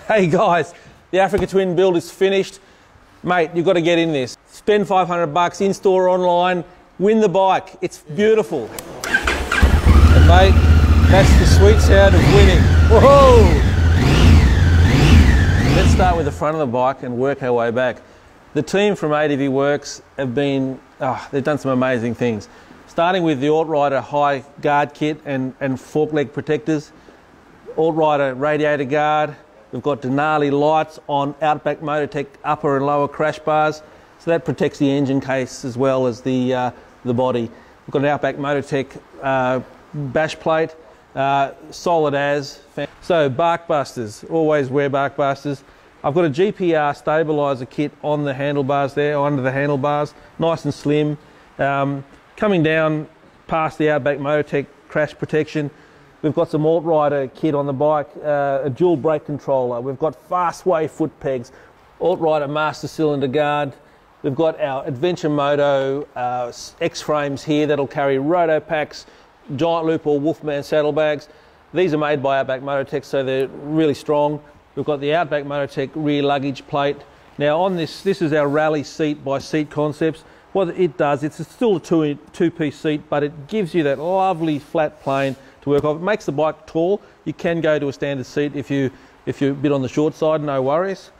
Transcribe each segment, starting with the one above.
Hey guys, the Africa Twin build is finished. Mate, you've got to get in this. Spend $500 in store, online, win the bike. It's beautiful. And mate, that's the sweet sound of winning. Whoa! Let's start with the front of the bike and work our way back. The team from ADVWorx have been, they've done some amazing things. Starting with the AltRider high guard kit and fork leg protectors, AltRider radiator guard. We've got Denali lights on Outback Motortek upper and lower crash bars, so that protects the engine case as well as the body. We've got an Outback Motortek bash plate, solid as. So Barkbusters, always wear Barkbusters. I've got a GPR Stabilizer kit on the handlebars there, under the handlebars, nice and slim. Coming down past the Outback Motortek crash protection, we've got some AltRider kit on the bike, a dual brake controller. We've got Fastway Footpegs, AltRider master cylinder guard. We've got our AdventureMoto X-frames here that'll carry roto packs, giant loop or Wolfman saddlebags. These are made by Outback Motortek, so they're really strong. We've got the Outback Motortek rear luggage plate. Now on this is our rally seat by Seat Concepts. What it does, it's still a two-piece seat, but it gives you that lovely flat plane to work off. It makes the bike tall. You can go to a standard seat if you're a bit on the short side, no worries.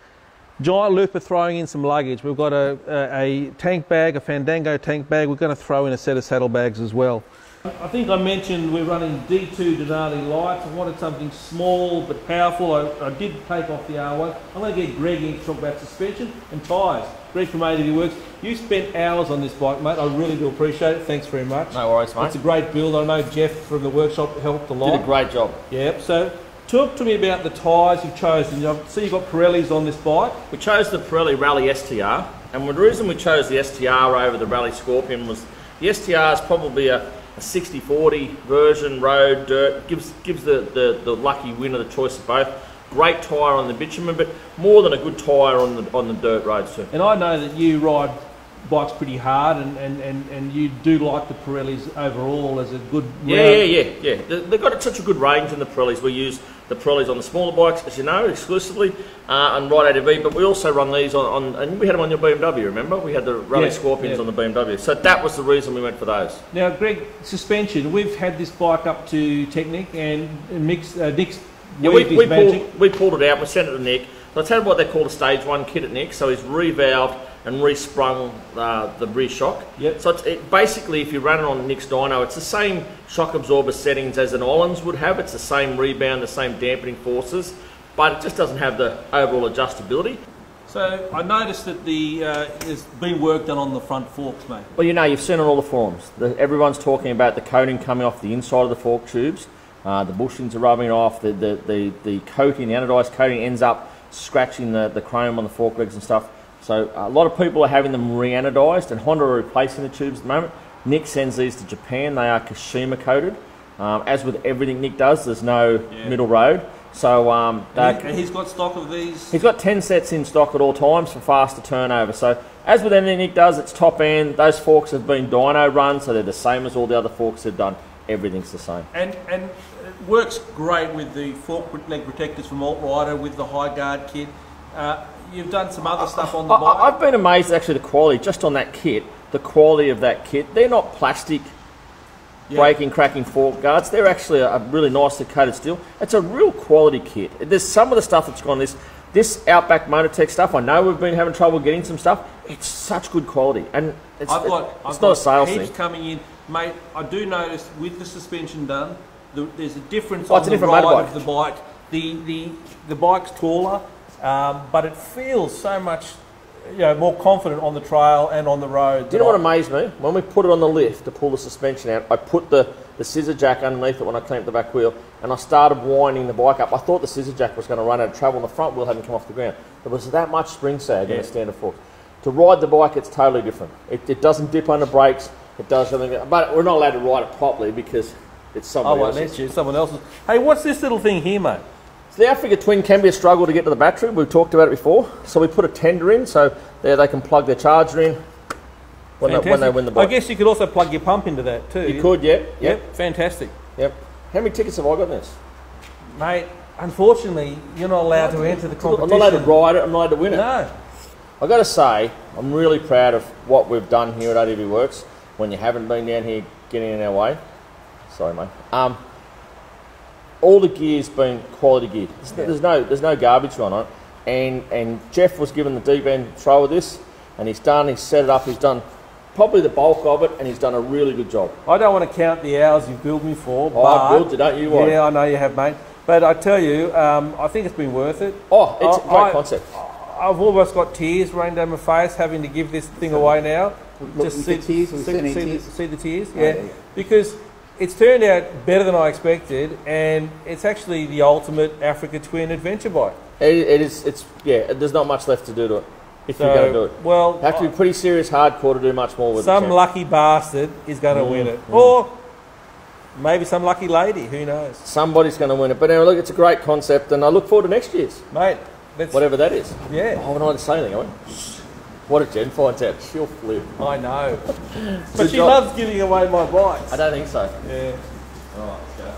Giant looper throwing in some luggage. We've got a tank bag, a Fandango tank bag. We're going to throw in a set of saddlebags as well. I think I mentioned we're running D2 Denali lights. I wanted something small but powerful. I did take off the R1. I'm going to get Greg in to talk about suspension and tyres. Greg from ADVWorx, you spent hours on this bike, mate. I really do appreciate it. Thanks very much. No worries, mate. It's a great build. I know Jeff from the workshop helped a lot. Did a great job. Yep. So talk to me about the tyres you've chosen. I see you've got Pirellis on this bike. We chose the Pirelli Rally STR, and the reason we chose the STR over the Rally Scorpion was the STR is probably a 60-40 version, road, dirt, gives the lucky winner the choice of both. Great tyre on the bitumen, but more than a good tyre on the dirt roads too. And I know that you ride bikes pretty hard, and you do like the Pirellis overall as a good Yeah. They've got such a good range in the Pirellis. We use the Pirellis on the smaller bikes, as you know, exclusively, and ride ADV, but we also run these on and we had them on your BMW, remember? We had the Rally Scorpions on the BMW. So that was the reason we went for those. Now, Greg, suspension. We've had this bike up to Technic, and Nick's we pulled it out, we sent it to Nick. So I tell you what they call a stage 1 kit at Nick, so he's revalved and resprung the rear shock. Yep. So basically, if you run it on Nick's dyno, it's the same shock absorber settings as an Ollins would have. It's the same rebound, the same dampening forces, but it just doesn't have the overall adjustability. So I noticed that there's been work done on the front forks, mate. Well, you know, you've seen on all the forums. Everyone's talking about the coating coming off the inside of the fork tubes. The bushings are rubbing off. The coating, the anodized coating, ends up scratching the chrome on the fork legs and stuff. So a lot of people are having them re-anodized, and Honda are replacing the tubes at the moment. Nick sends these to Japan. They are Kashima coated. As with everything Nick does, there's no middle road. So and he's got stock of these? He's got 10 sets in stock at all times for faster turnover. So as with anything Nick does, it's top end. Those forks have been dyno run, so they're the same as all the other forks they've done. Everything's the same. And it works great with the fork leg protectors from AltRider, with the high guard kit. You've done some other stuff on the bike. I've been amazed actually the quality, just on that kit, the quality of that kit. They're not plastic breaking, cracking fork guards. They're actually a really nicely coated steel. It's a real quality kit. There's some of the stuff that's gone this Outback Motortek stuff. I know we've been having trouble getting some stuff. It's such good quality, and it's not a sales thing. Coming in, mate. I do notice with the suspension done, there's a difference on the ride of the bike. The bike's taller, but it feels so much more confident on the trail and on the road. Do you know what amazed me? When we put it on the lift to pull the suspension out, I put the scissor jack underneath it when I clamped the back wheel, and I started winding the bike up. I thought the scissor jack was going to run out of travel, and the front wheel hadn't come off the ground. There was that much spring sag in a standard fork. To ride the bike, it's totally different. It doesn't dip under brakes. It does everything, but we're not allowed to ride it properly because it's someone else's. Someone else's. Hey, what's this little thing here, mate? So the Africa Twin can be a struggle to get to the battery. We've talked about it before. So we put a tender in, so there they can plug their charger in when they win the bike. I guess you could also plug your pump into that too. You could, yep. Fantastic. Yep. How many tickets have I got in this? Mate, unfortunately, you're not allowed to enter the competition. I'm not allowed to ride it, I'm not allowed to win it. No. I've got to say, I'm really proud of what we've done here at ADVWorx when you haven't been down here getting in our way. Sorry, mate. All the gear's been quality gear. There's no garbage on it. And Jeff was given the deep end throw of this, and he's set it up, he's done probably the bulk of it, and he's done a really good job. I don't want to count the hours you've billed me for. Oh, I've billed you, don't you? Yeah, I know you have, mate. But I tell you, I think it's been worth it. Oh, it's a great concept. I've almost got tears running down my face having to give this thing away now. Just see the tears, yeah. Because it's turned out better than I expected, and it's actually the ultimate Africa Twin adventure bike. It is. Yeah. There's not much left to do to it if you're going to do it. Well, you have to be pretty serious hardcore to do much more with it. Some lucky bastard is going to win it, or maybe some lucky lady. Who knows? Somebody's going to win it. But anyway, look, it's a great concept, and I look forward to next year's, mate. Whatever that is. Yeah. Oh, we're not allowed to say anything, are we? What if Jen finds out? She'll flip. I know. But she loves giving away my bikes. I don't think so. Yeah. All right, let's go.